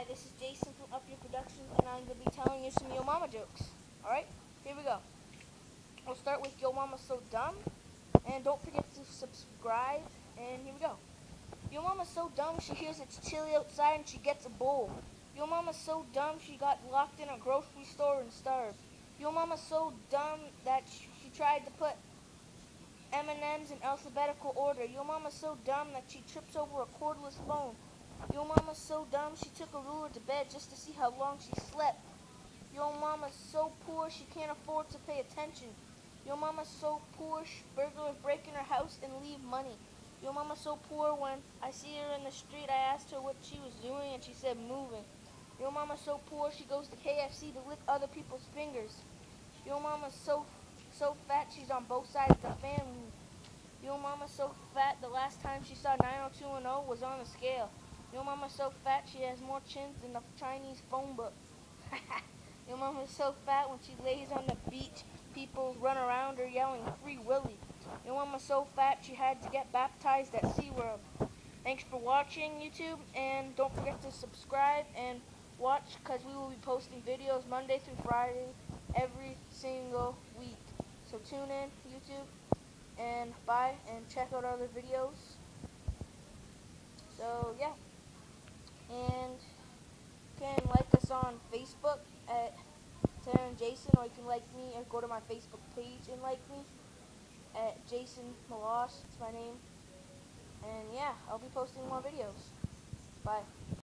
this is Jason from Up Your Productions, and I'm going to be telling you some Yo Mama jokes. Alright, here we go. We'll start with Yo Mama's So Dumb, and don't forget to subscribe, and here we go. Yo Mama's so dumb, she hears it's chilly outside and she gets a bowl. Yo Mama's so dumb, she got locked in a grocery store and starved. Yo Mama's so dumb that she tried to put M&Ms in alphabetical order. Yo Mama's so dumb that she trips over a cordless phone. Yo Mama's so dumb she took a ruler to bed just to see how long she slept. Yo Mama's so poor she can't afford to pay attention. Yo Mama's so poor burglars break in her house and leave money. Yo Mama's so poor when I see her in the street I asked her what she was doing and she said moving. Yo Mama's so poor she goes to KFC to lick other people's fingers. Yo Mama's so fat she's on both sides of the family. Yo Mama's so fat the last time she saw 90210 was on the scale. Yo Mama's so fat she has more chins than the Chinese phone book. Yo Mama's so fat when she lays on the beach, people run around her yelling Free Willy. Yo Mama's so fat she had to get baptized at SeaWorld. Thanks for watching, YouTube, and don't forget to subscribe and watch because we will be posting videos Monday through Friday every single week. So tune in, YouTube, and bye, and check out other videos. So yeah, and you can like us on Facebook at Sarah and Jason, or you can like me and go to my Facebook page and like me at Jason Malosh. It's my name. And yeah, I'll be posting more videos. Bye.